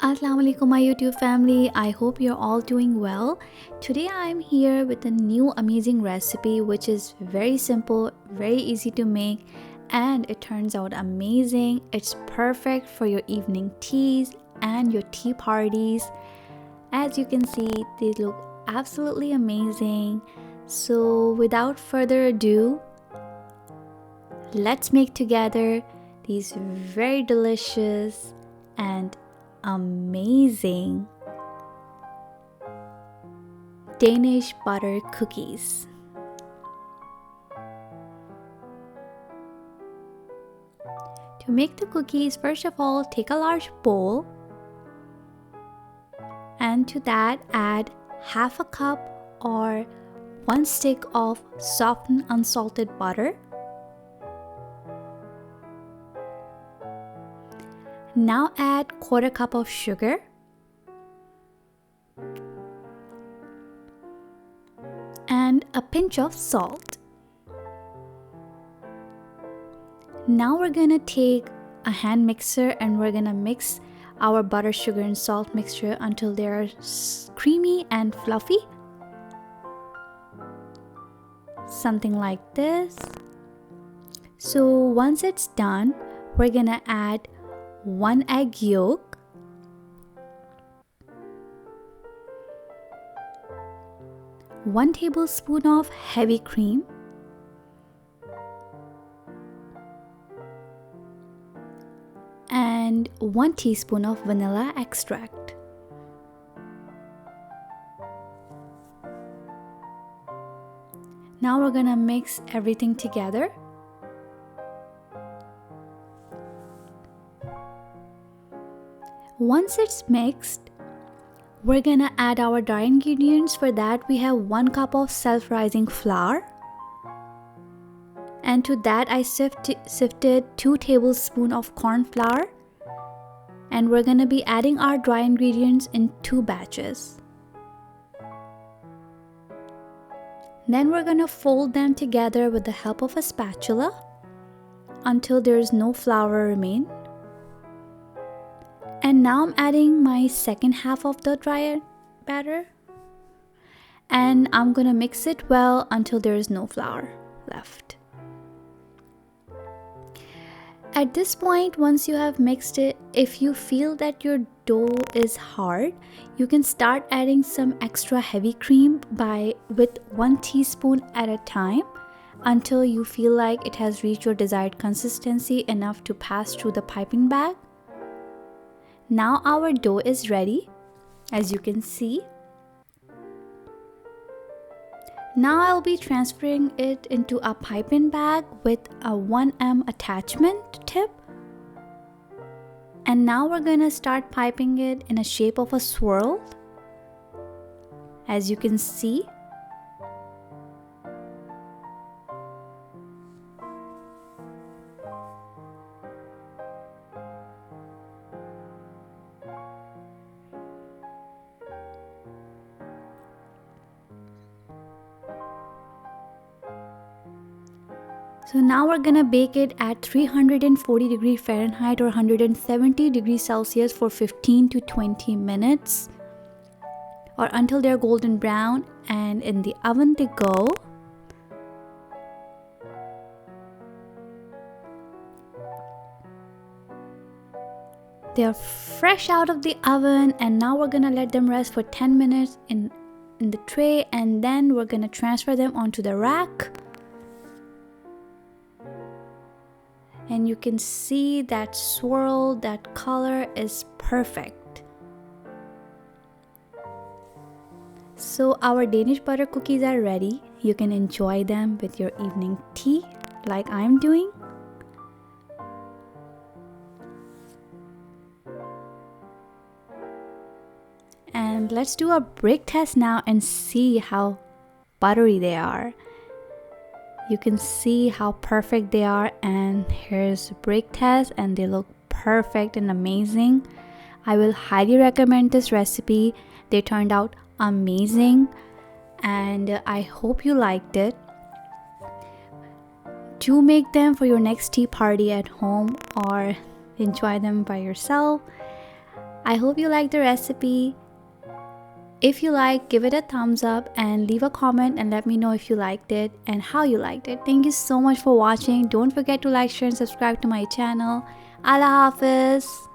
Assalamualaikum my YouTube family. I hope you're all doing well. Today I'm here with a new amazing recipe which is very simple, very easy to make, and it turns out amazing. It's perfect for your evening teas and your tea parties. As you can see, they look absolutely amazing. So without further ado, let's make together these very delicious and amazing Danish butter cookies. To make the cookies, first of all, take a large bowl and to that add half a cup or 1 stick of softened unsalted butter. Now add 1/4 cup of sugar and a pinch of salt. Now we're gonna take a hand mixer and we're gonna mix our butter, sugar and salt mixture until they're creamy and fluffy. Something like this. So once it's done, we're gonna add 1 egg yolk, one tablespoon of heavy cream, and 1 teaspoon of vanilla extract. Now we're gonna mix everything together. Once it's mixed, we're gonna add our dry ingredients. For that, we have 1 cup of self-rising flour. And to that, I sifted 2 tablespoons of corn flour. And we're gonna be adding our dry ingredients in 2 batches. Then we're gonna fold them together with the help of a spatula until there's no flour remain. And now I'm adding my second half of the dry batter and I'm gonna mix it well until there is no flour left. At this point, once you have mixed it, if you feel that your dough is hard, you can start adding some extra heavy cream with 1 teaspoon at a time until you feel like it has reached your desired consistency enough to pass through the piping bag. Now our dough is ready, as you can see. Now I'll be transferring it into a piping bag with a 1M attachment tip. And now we're gonna start piping it in a shape of a swirl, as you can see. So now we're gonna bake it at 340 degrees Fahrenheit or 170 degrees Celsius for 15 to 20 minutes or until they're golden brown, and in the oven they go. They're fresh out of the oven and now we're gonna let them rest for 10 minutes in the tray, and then we're gonna transfer them onto the rack. And you can see that swirl, that color is perfect. So our Danish butter cookies are ready. You can enjoy them with your evening tea like I'm doing. And let's do a break test now and see how buttery they are. You can see how perfect they are, and here's a break test and they look perfect and amazing. I will highly recommend this recipe. They turned out amazing and I hope you liked it. Do make them for your next tea party at home or enjoy them by yourself. I hope you liked the recipe. If you like, give it a thumbs up and leave a comment and let me know if you liked it and how you liked it. Thank you so much for watching. Don't forget to like, share and subscribe to my channel. Allah Hafiz.